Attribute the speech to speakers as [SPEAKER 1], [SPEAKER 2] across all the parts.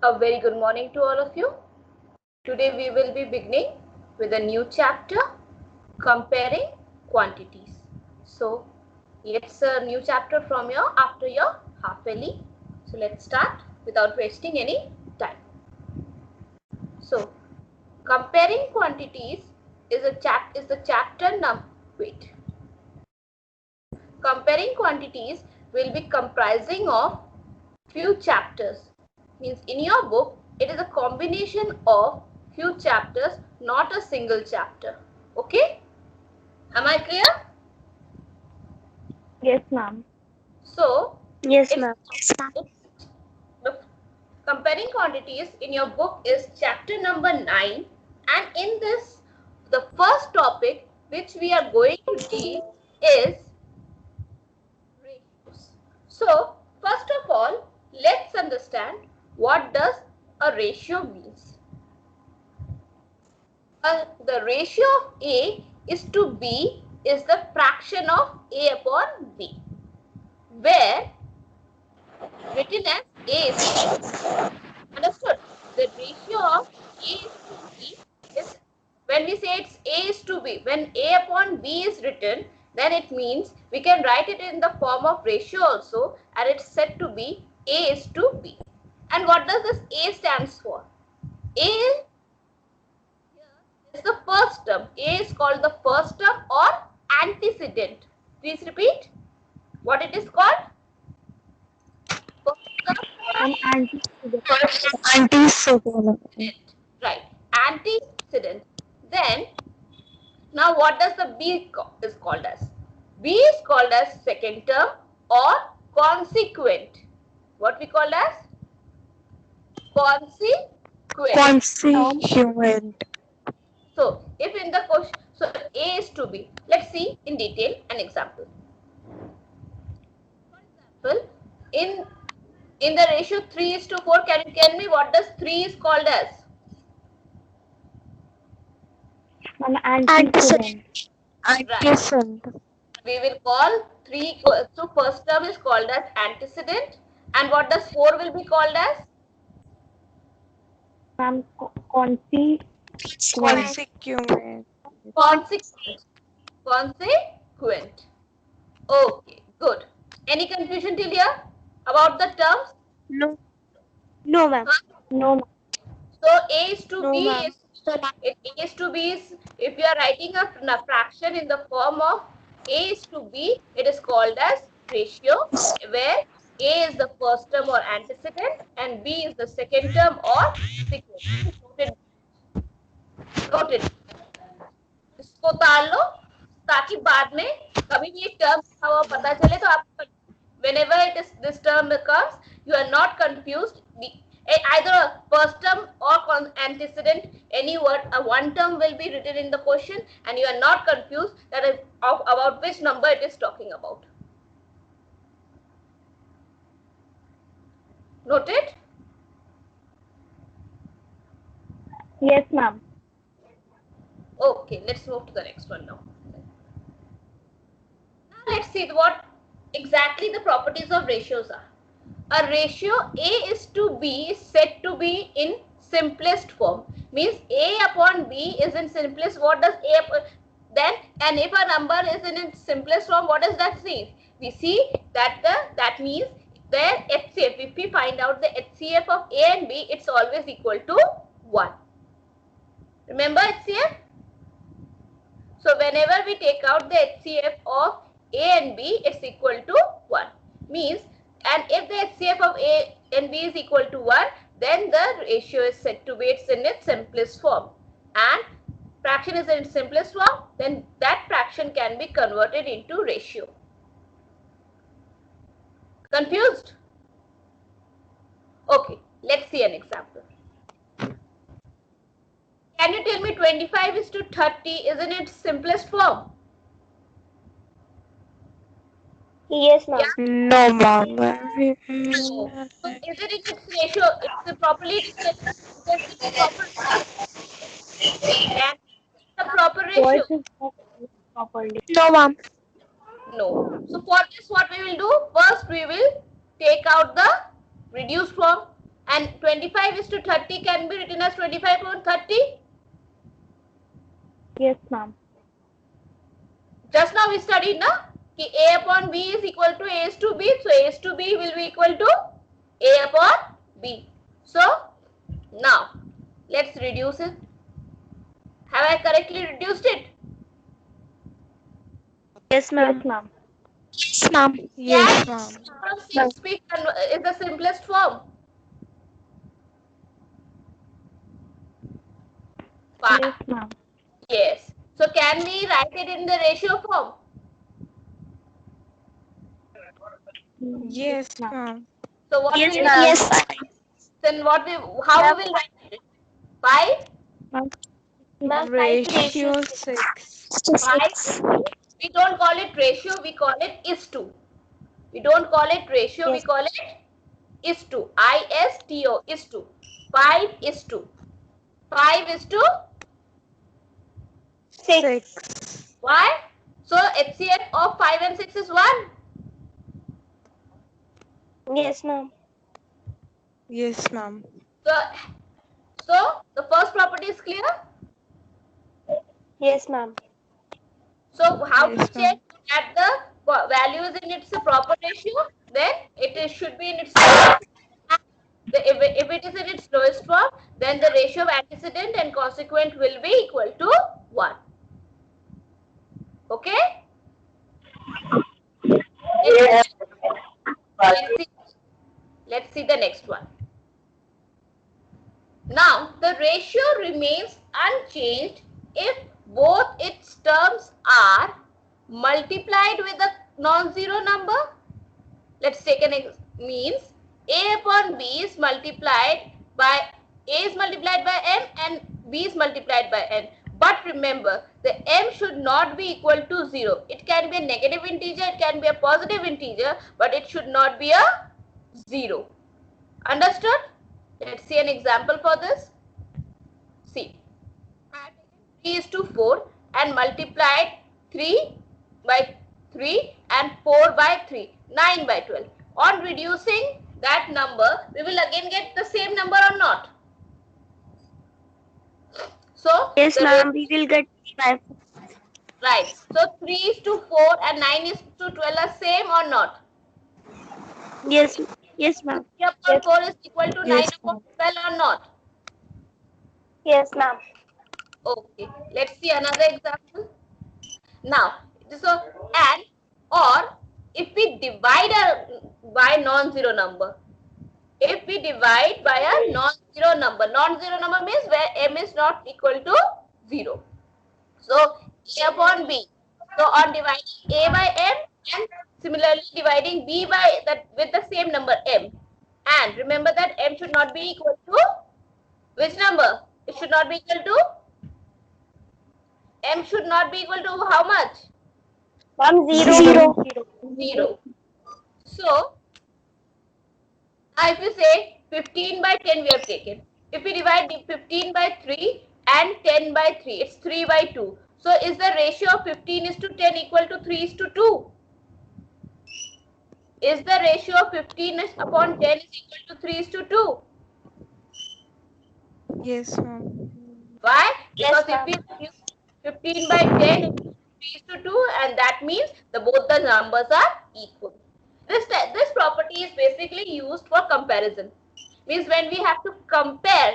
[SPEAKER 1] A very good morning to all of you. Today we will be beginning with a new chapter, comparing quantities. So it's a new chapter from after your half yearly. So let's start without wasting any time. So comparing quantities is the chapter number. Wait. Comparing quantities will be comprising of few chapters. Means in your book it is a combination of few chapters, not a single chapter. Okay, am I clear?
[SPEAKER 2] Yes, ma'am.
[SPEAKER 1] So
[SPEAKER 2] Yes,
[SPEAKER 1] it's,
[SPEAKER 2] ma'am.
[SPEAKER 1] the comparing quantities in your book is chapter number 9, and in this the first topic which we are going to deal is ratios. So first of all, let's understand what does a ratio means. The ratio of A is to B is the fraction of A upon B, where written as A is to B. Understood? The ratio of A is to B is, when we say it's A is to B, when A upon B is written, then it means we can write it in the form of ratio also, and it's said to be A is to B. And what does this A stands for? A is the first term. A is called the first term or antecedent. Please repeat what it is called. First term
[SPEAKER 2] An antecedent.
[SPEAKER 1] or
[SPEAKER 2] Antecedent.
[SPEAKER 1] right, antecedent. Then now what does the B is called as? B is called as second term or consequent. What we call as consequent.
[SPEAKER 2] Consequent.
[SPEAKER 1] So if in the question, so A is to B. Let's see in detail an example. For example, in the ratio 3 is to 4, can you tell me what does 3 is called as?
[SPEAKER 2] An antecedent.
[SPEAKER 1] Right. We will call 3, so first term is called as antecedent, and what does 4 will be called as?
[SPEAKER 2] Ma'am, consequent.
[SPEAKER 3] Consequent.
[SPEAKER 1] Consequent. Consequent. Okay, good. Any confusion till here about the terms?
[SPEAKER 2] No. No, ma'am.
[SPEAKER 1] Huh?
[SPEAKER 2] No, ma'am.
[SPEAKER 1] So A is to
[SPEAKER 2] No,
[SPEAKER 1] B
[SPEAKER 2] ma'am.
[SPEAKER 1] is, A is to B is, if you are writing a fraction in the form of A is to B, it is called as ratio, where A is the first term or antecedent and B is the second term or sequence. Noted. Noted. इसको उतार लो ताकि बाद में कभी भी एक term लिखा हुआ पता चले तो आप whenever it is this term comes, you are not confused. Either a first term or antecedent, any word, a one term will be written in the question, and you are not confused that about which number it is talking about. Noted?
[SPEAKER 2] Yes, ma'am.
[SPEAKER 1] Okay, let's move to the next one now. Now let's see what exactly the properties of ratios are. A ratio A is to B is said to be in simplest form. Means A upon B is in simplest. What does A then? And if a number is in its simplest form, what does that mean? We see that that means their HCF. If we find out the HCF of A and B, it's always equal to 1. Remember HCF? So whenever we take out the HCF of A and B, it's equal to 1. Means, and if the HCF of A and B is equal to 1, then the ratio is said to be in its simplest form. And fraction is in its simplest form, then that fraction can be converted into ratio. Confused? Okay, let's see an example. Can you tell me 25 is to 30 is in its simplest form?
[SPEAKER 2] Yes, ma'am.
[SPEAKER 1] Yeah?
[SPEAKER 3] No, mom.
[SPEAKER 1] No. So is it in its ratio? It's properly because it's a proper can the proper ratio?
[SPEAKER 2] Voice is not properly.
[SPEAKER 3] No, mom.
[SPEAKER 1] No. So for this, what we will do? First, we will take out the reduced form, And 25:30 can be written as 25/30.
[SPEAKER 2] Yes, ma'am.
[SPEAKER 1] Just now we studied, na? Ki A upon B is equal to A is to B. So A is to B will be equal to A upon B. So now let's reduce it. Have I correctly reduced it?
[SPEAKER 2] Yes, ma'am. Yes, ma'am.
[SPEAKER 3] Yes, ma'am. Yes, ma'am.
[SPEAKER 1] From 6 is the simplest form. 5.
[SPEAKER 2] Yes, ma'am.
[SPEAKER 1] Yes. So can we write it in the ratio form?
[SPEAKER 3] Yes, ma'am.
[SPEAKER 1] So what
[SPEAKER 2] Yes,
[SPEAKER 1] we
[SPEAKER 2] ma'am.
[SPEAKER 3] Yes.
[SPEAKER 1] then how we will write it? 5.
[SPEAKER 2] Ma'am,
[SPEAKER 3] Ratio 6.
[SPEAKER 1] 5. We don't call it ratio, we call it is to. We don't call it ratio, we
[SPEAKER 2] Yes.
[SPEAKER 1] call it is to. ISTO is to. 5 is to. 5 is to
[SPEAKER 3] 6.
[SPEAKER 1] why? So HCF of 5 and 6 is 1.
[SPEAKER 2] Yes, ma'am.
[SPEAKER 3] Yes, ma'am.
[SPEAKER 1] So the first property is clear.
[SPEAKER 2] Yes, ma'am.
[SPEAKER 1] So how to
[SPEAKER 3] Yes,
[SPEAKER 1] check
[SPEAKER 3] ma'am.
[SPEAKER 1] that the value is in its proper ratio? Then should be in its lowest. If it is in its lowest form, then the ratio of antecedent and consequent will be equal to 1. Okay? Let's see the next one. Now, the ratio remains unchanged if both its terms are multiplied with a non-zero number. Let's take an means A upon B is multiplied by A is multiplied by M and B is multiplied by N. But remember, the M should not be equal to 0. It can be a negative integer, it can be a positive integer, but it should not be a 0. Understood? Let's see an example for this. See, I have taken 3:4 and multiplied 3 by 3 and 4 by 3, 9 by 12. On reducing that number, we will again get the same number or not? So,
[SPEAKER 2] Yes, ma'am. We will get 5.
[SPEAKER 1] right. So 3:4 and 9:12 are same or not?
[SPEAKER 2] Yes. Yes, ma'am.
[SPEAKER 1] 3 upon 4 is equal to 9
[SPEAKER 3] Yes,
[SPEAKER 1] upon
[SPEAKER 3] ma'am.
[SPEAKER 1] 12 or not?
[SPEAKER 2] Yes, ma'am.
[SPEAKER 1] Okay. Let's see another example. Now, so and or if we divide by non-zero number, if we divide by a non-zero number means where m is not equal to 0. So A upon B. So on dividing A by M and similarly dividing B by that with the same number M. And remember that M should not be equal to which number? It should not be equal to M should not be equal to how much?
[SPEAKER 2] Ma'am, 0.
[SPEAKER 1] 0. So, now if you say 15 by 10 we have taken. If we divide 15 by 3 and 10 by 3, it's 3 by 2. So, is the ratio of 15:10 equal to 3:2? Is the ratio of 15 upon 10 is equal to 3:2?
[SPEAKER 3] Yes, ma'am.
[SPEAKER 1] Why?
[SPEAKER 2] Yes,
[SPEAKER 1] Because if we use 15 by 10 it is 3:2 and that means both the numbers are equal. This property is basically used for comparison. Means when we have to compare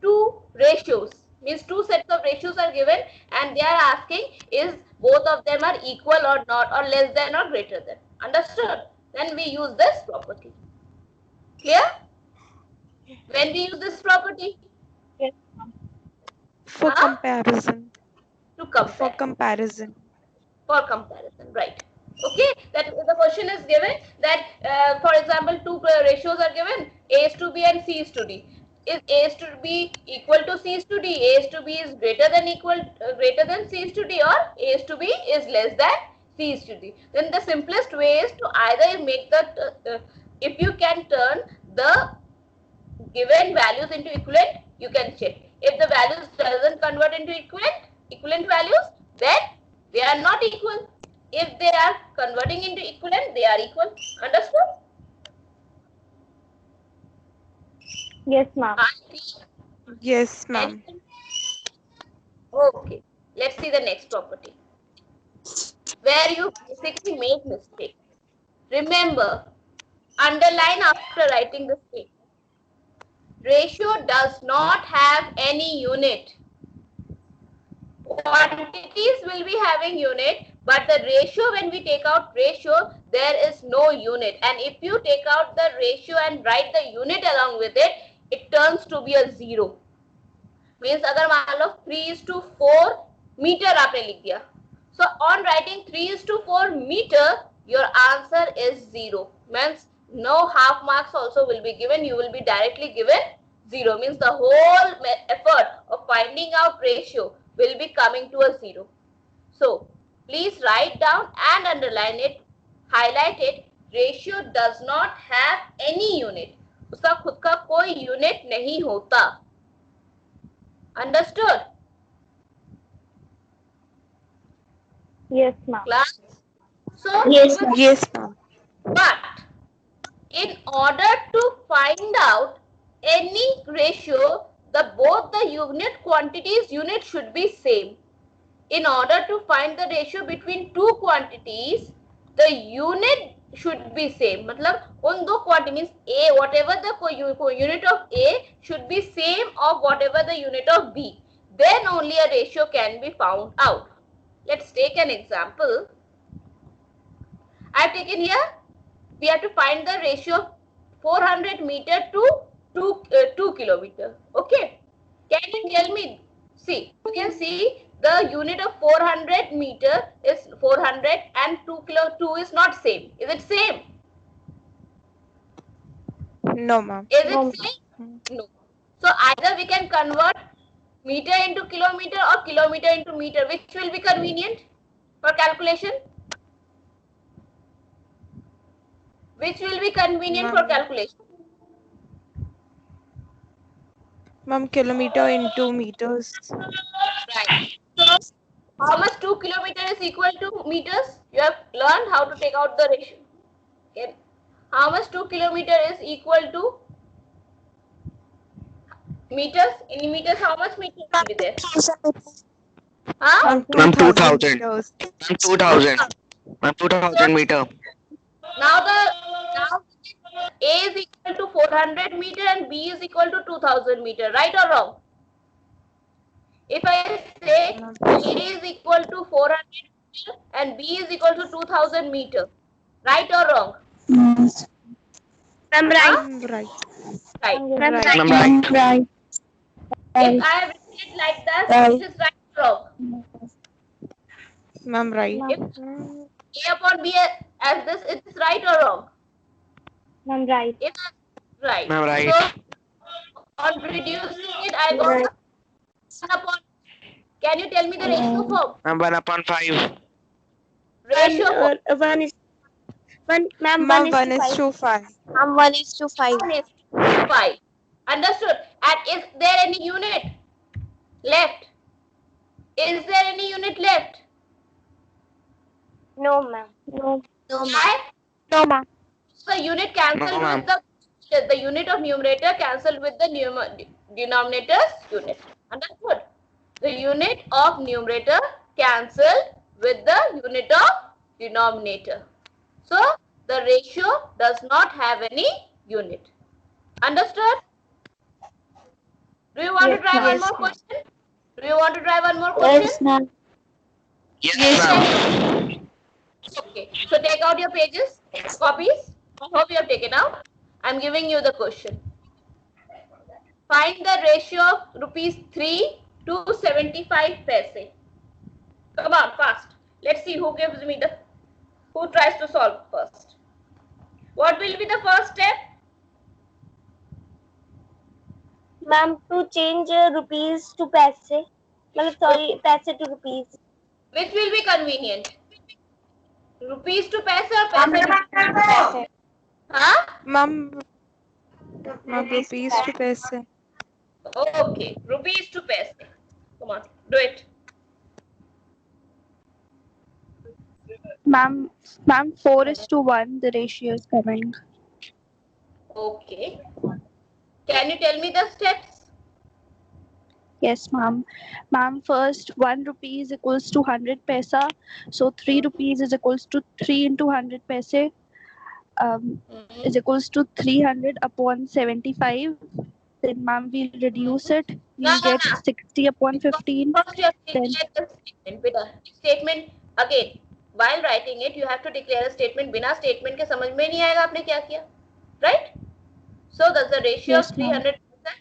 [SPEAKER 1] two ratios, means two sets of ratios are given and they are asking is both of them are equal or not or less than or greater than. Understood? Then we use this property. Clear? When we use this property?
[SPEAKER 2] Yes.
[SPEAKER 3] For comparison.
[SPEAKER 1] To compare.
[SPEAKER 3] For comparison.
[SPEAKER 1] For comparison, right? Okay, that the question is given that for example two ratios are given, A is to B and C is to D. Is A is to B equal to C is to D? A is to B is greater than C is to D, or A is to B is less than C is to D? Then the simplest way is to either make the if you can turn the given values into equivalent, you can check. If the values doesn't convert into equivalent values, then they are not equal. If they are converting into equivalent, they are equal. Understood?
[SPEAKER 2] Yes, ma'am.
[SPEAKER 1] Are you clear?
[SPEAKER 3] Yes, ma'am.
[SPEAKER 1] Okay, let's see the next property where you basically make mistake. Remember, underline after writing the statement. Ratio does not have any unit. Quantities will be having unit, but the ratio, when we take out ratio, there is no unit. And if you take out the ratio and write the unit along with it, it turns to be a zero. Means अगर मान लो 3:4 meter आपने लिख दिया, so on writing 3:4 meter, your answer is 0. Means no half marks also will be given, you will be directly given 0. Means the whole effort of finding out ratio will be coming to a 0. So please write down and underline it, highlight it. Ratio does not have any unit. उसका खुद का कोई unit नहीं होता. Understood?
[SPEAKER 2] Yes, ma'am.
[SPEAKER 1] Class? So,
[SPEAKER 2] Yes, ma'am.
[SPEAKER 3] Yes, ma'am.
[SPEAKER 1] but in order to find out any ratio, both the unit quantities unit should be same. In order to find the ratio between two quantities, the unit should be same. मतलब उन दो quantity means A, whatever the unit of A should be same of whatever the unit of B. Then only a ratio can be found out. Let's take an example. I've taken here, we have to find the ratio of 400 meter to 2 kilometer. Okay. Can you tell me? See, you can see the unit of 400 meter is 400 and 2 is not same. Is it same?
[SPEAKER 3] No, ma'am.
[SPEAKER 1] Is
[SPEAKER 2] No.
[SPEAKER 1] it same? No. So either we can convert meter into kilometer or kilometer into meter. Which will be convenient for calculation? Which will be convenient for
[SPEAKER 3] Ma'am.
[SPEAKER 1] calculation?
[SPEAKER 3] Ma'am, kilometer into meters.
[SPEAKER 1] Right. So how much 2 kilometer is equal to meters? You have learned how to take out the ratio. Okay. How much 2 kilometer is equal to meters? In meters, how much meters will be there? Huh?
[SPEAKER 3] Ma'am,
[SPEAKER 4] 2000.
[SPEAKER 3] 2000 meters.
[SPEAKER 4] 2000. 2000 meter.
[SPEAKER 1] Now A is equal to 400 meter and B is equal to 2000 meter. Right or wrong? If I say A is equal to 400 meter and B is equal to 2000 meter. Right or wrong?
[SPEAKER 2] Ma'am, right.
[SPEAKER 3] Ma'am, right.
[SPEAKER 1] Right.
[SPEAKER 2] Ma'am,
[SPEAKER 3] Right.
[SPEAKER 2] right.
[SPEAKER 4] Ma'am, right.
[SPEAKER 1] If I have written it like that, it is right or wrong?
[SPEAKER 3] Ma'am, right.
[SPEAKER 1] If A upon B as this, it is right or wrong?
[SPEAKER 2] Ma'am, right.
[SPEAKER 1] If right.
[SPEAKER 4] Ma'am, right.
[SPEAKER 1] So on reducing it, I got 1 upon. Can you tell me the ratio form?
[SPEAKER 4] Ma'am, 1/5.
[SPEAKER 1] Ratio form.
[SPEAKER 2] One is one. Ma'am,
[SPEAKER 3] Ma'am,
[SPEAKER 2] 1
[SPEAKER 3] 1
[SPEAKER 2] is
[SPEAKER 3] is
[SPEAKER 2] to
[SPEAKER 3] to 5.
[SPEAKER 2] 5. Ma'am, 1:5.
[SPEAKER 1] 1 is to 5. Understood? And is there any unit left? Is there any unit left?
[SPEAKER 2] No, ma'am. No. No, ma'am.
[SPEAKER 1] Why?
[SPEAKER 2] No, ma'am.
[SPEAKER 1] The unit cancelled
[SPEAKER 4] No, ma'am.
[SPEAKER 1] with the unit of numerator cancelled with the denominator's unit. Understood? The unit of numerator cancelled with the unit of denominator. So the ratio does not have any unit. Understood? Do you want to try one more question? Do you want to try one more question?
[SPEAKER 2] ma'am.
[SPEAKER 4] Yes, ma'am.
[SPEAKER 1] Okay. So take out your pages, copies. I hope you have taken out. I'm giving you the question. Find the ratio of rupees 3 to 75 paise. Come on, fast. Let's see who tries to solve first. What will be the first step?
[SPEAKER 2] Ma'am, to change rupees to paise. Sorry, paise to rupees.
[SPEAKER 1] Which will be convenient? Rupees to paise or paise to
[SPEAKER 2] Paise.
[SPEAKER 1] Huh?
[SPEAKER 3] Ma'am, rupees to paise.
[SPEAKER 1] Okay, rupees to paise. Come on, do it.
[SPEAKER 5] Ma'am, 4:1, the ratio is coming.
[SPEAKER 1] Okay. Can you tell me the steps?
[SPEAKER 5] Yes, ma'am. Ma'am, first 1 rupee is equals to 100 paisa. So 3 rupees is equals to 3 into 100 paise. Is equals to 300 upon 75. Then, ma'am, we'll reduce it.
[SPEAKER 1] No,
[SPEAKER 5] We'll get 60 upon 15.
[SPEAKER 1] First, you have to
[SPEAKER 5] Then,
[SPEAKER 1] declare the statement. Beta, statement again. While writing it, you have to declare a statement. बिना statement के समझ में नहीं आएगा आपने क्या किया, right? So that's the ratio
[SPEAKER 5] Yes,
[SPEAKER 1] of 300%.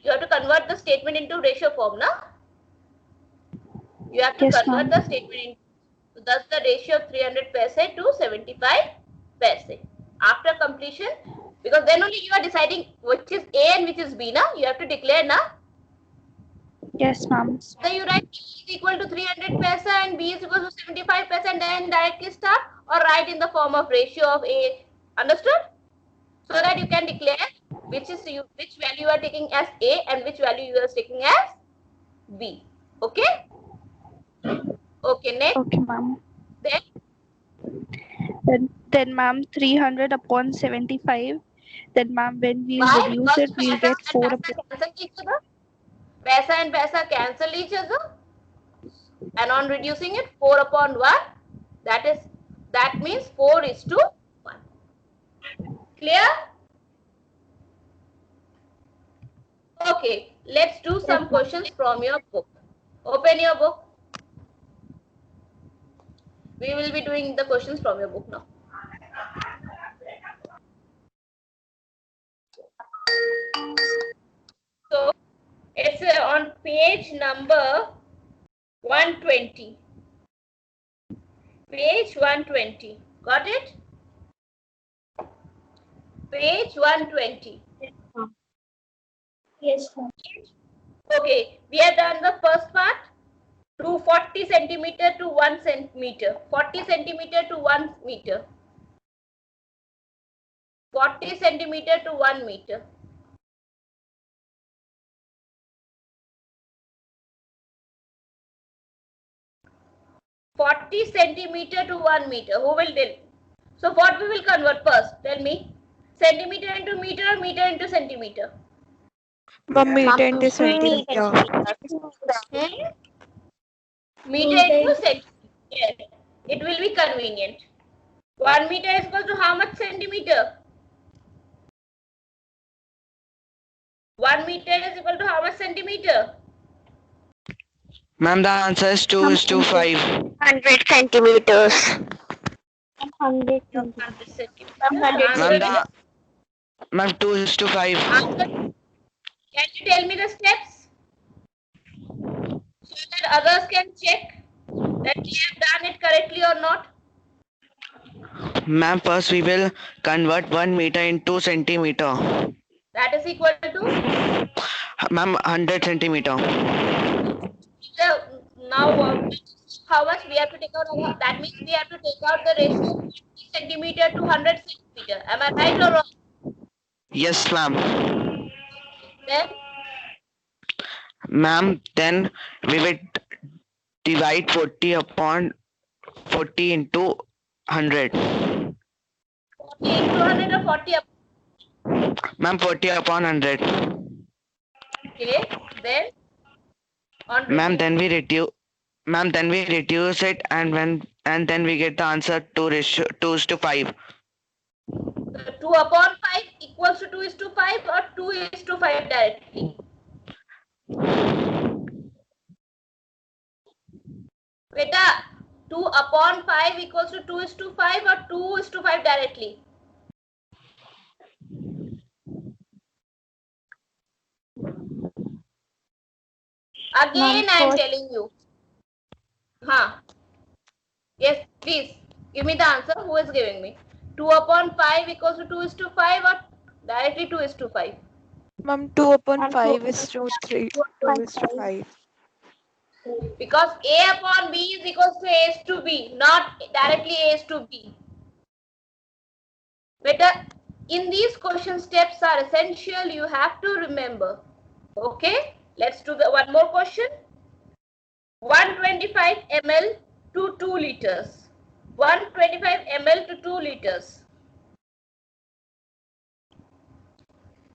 [SPEAKER 1] You have to convert the statement into ratio form, na? You have to
[SPEAKER 5] Yes,
[SPEAKER 1] convert
[SPEAKER 5] ma'am.
[SPEAKER 1] the statement into. So that's the ratio of 300 paise to 75 paise. After completion, because then only you are deciding which is A and which is B, na? You have to declare, na?
[SPEAKER 5] yes, ma'am.
[SPEAKER 1] So you write A is equal to 300 paisa and B is equal to 75 paisa and then directly start, or write in the form of ratio of A. Understood? So that you can declare which value you are taking as A and which value you are taking as B. Okay? Okay, next.
[SPEAKER 5] Okay, ma'am.
[SPEAKER 1] Then
[SPEAKER 5] Then, ma'am, 300 upon 75. Then, ma'am, when we
[SPEAKER 1] why?
[SPEAKER 5] reduce
[SPEAKER 1] Because
[SPEAKER 5] it, we'll get 4 upon.
[SPEAKER 1] cancel each other. Paisa and paisa cancel each other. And on reducing it, 4 upon 1. That means 4 is to 1. Clear? Okay, let's do some questions from your book. Open your book. We will be doing the questions from your book now. So, it's on page number 120. Page 120. Got it? Page 120.
[SPEAKER 2] Yes, ma'am.
[SPEAKER 1] Okay, we have done the first part. To 40 centimeter to 1 centimeter. 40 centimeter to 1 meter. 40 centimeter to 1 meter. Centimeter to 1 meter. Who will tell? So what we will convert first? Tell me. Centimeter into meter or meter into centimeter?
[SPEAKER 3] Ma'am, meter into centimeter.
[SPEAKER 1] Meter into centimeter. Yes. It will be convenient. 1 meter is equal to how much centimeter? 1 meter is equal to how much centimeter?
[SPEAKER 4] Ma'am, the answer is 2:5.
[SPEAKER 2] 100 centimeters. 100
[SPEAKER 1] 100 centimeters.
[SPEAKER 4] Ma'am, 2:5.
[SPEAKER 1] Can you tell me the steps so that others can check that we have done it correctly or not?
[SPEAKER 4] Ma'am, first we will convert 1 meter into centimeter.
[SPEAKER 1] That is equal to?
[SPEAKER 4] Ma'am, 100 centimeter.
[SPEAKER 1] Now, how much we have to take out? That means we have to take out the ratio of 50 centimeter to 100 centimeter. Am I right or wrong?
[SPEAKER 4] Yes, ma'am.
[SPEAKER 1] Then?
[SPEAKER 4] Ma'am, then we will divide 40 upon 40 into 100.
[SPEAKER 1] 40 into 100 or 40 upon?
[SPEAKER 4] Ma'am, 40 upon 100.
[SPEAKER 1] Okay, then?
[SPEAKER 4] Ma'am, then we reduce it and then we get the answer 2:5.
[SPEAKER 1] 2 upon 5 equals to 2:5 or 2:5 directly? Beta, 2 upon 5 equals to 2:5 or 2:5 directly? Again, I am telling you. Yes, please give me the answer. Who is giving me? 2 upon 5 equals to 2:5 or directly 2:5?
[SPEAKER 3] Ma'am, 2 upon 5 is to 3. 2 is to 5.
[SPEAKER 1] Because A upon B is equals to A is to B, not directly A is to B. Better, in these question steps are essential. You have to remember. Okay, let's do the one more question. 125 ml to 2 liters. 125 ml to 2 liters.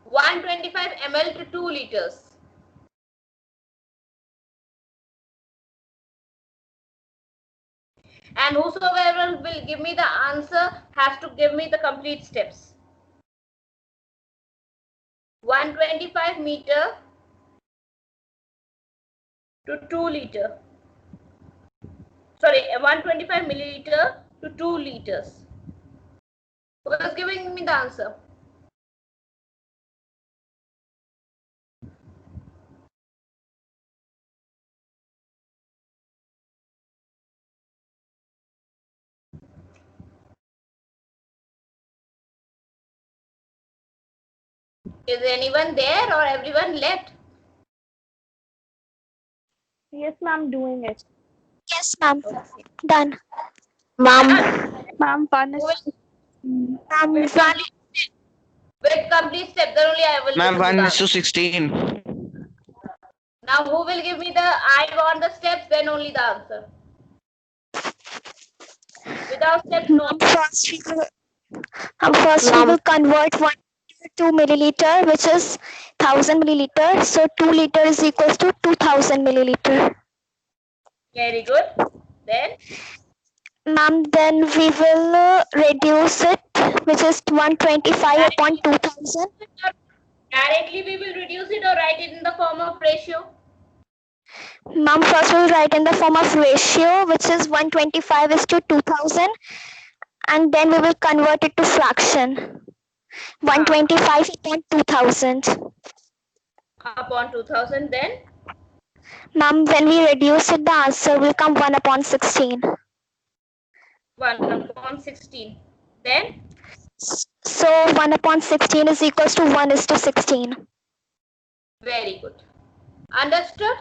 [SPEAKER 1] 1 125 ml to 2 liters. And whosoever will give me the answer has to give me the complete steps. 125 meter to 2 liter. Sorry, 125 milliliter to 2 liters. Who is giving me the answer? Is anyone there or everyone left?
[SPEAKER 2] Yes, ma'am, doing it.
[SPEAKER 6] Yes, ma'am. Done. Ma'am.
[SPEAKER 5] Ma'am, one
[SPEAKER 1] Who
[SPEAKER 5] is.
[SPEAKER 1] will,
[SPEAKER 6] Ma'am,
[SPEAKER 1] with complete step, then only I will
[SPEAKER 4] Ma'am,
[SPEAKER 1] give you
[SPEAKER 4] 1
[SPEAKER 1] the
[SPEAKER 4] is to 16.
[SPEAKER 1] Now who will give me the I want the steps, then only the answer. Without steps, no.
[SPEAKER 6] First we will convert 1 to 2 milliliter, which is 1000 milliliter. So 2 liter is equals to 2000 milliliter.
[SPEAKER 1] Very good. Then
[SPEAKER 6] Ma'am, then we will reduce it, which is 125 upon 2000.
[SPEAKER 1] directly we will reduce it or write it in the form of ratio.
[SPEAKER 6] Ma'am, first we'll write in the form of ratio, which is 125 is to 2000, and then we will convert it to fraction. 125 upon 2000.
[SPEAKER 1] Upon 2000, then
[SPEAKER 6] Ma'am, when we reduce it, the answer will come 1 upon 16.
[SPEAKER 1] 1 upon 16. Then
[SPEAKER 6] So 1 upon 16 is equals to 1 is to 16.
[SPEAKER 1] very good. Understood?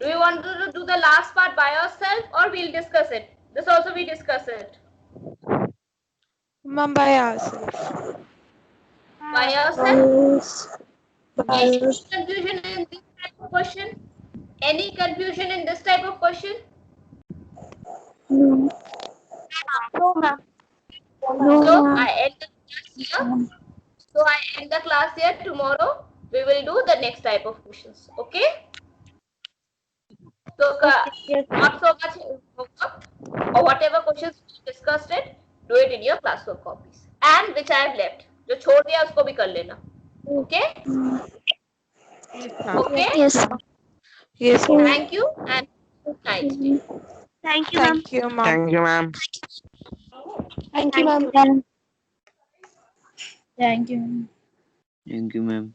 [SPEAKER 1] Do you want to do the last part by yourself or we'll discuss it? This also we discuss it.
[SPEAKER 3] Ma'am, by ourselves.
[SPEAKER 1] By yourself? Any confusion in this type of question? Any confusion in this type of question?
[SPEAKER 6] No, ma'am.
[SPEAKER 1] So I end the class here. Tomorrow we will do the next type of questions. Okay? So not so much homework or whatever questions we discussed it, do it in your classwork copies. And which I have left. जो छोड़ दिया उसको भी कर लेना. Okay? Okay?
[SPEAKER 6] Yes.
[SPEAKER 3] Yes, ma'am.
[SPEAKER 1] Thank you and good night.
[SPEAKER 2] Thank you, ma'am.
[SPEAKER 3] Thank you, ma'am.
[SPEAKER 4] Thank you, ma'am.
[SPEAKER 6] Thank you, ma'am.
[SPEAKER 5] Thank you.
[SPEAKER 7] Thank you, ma'am.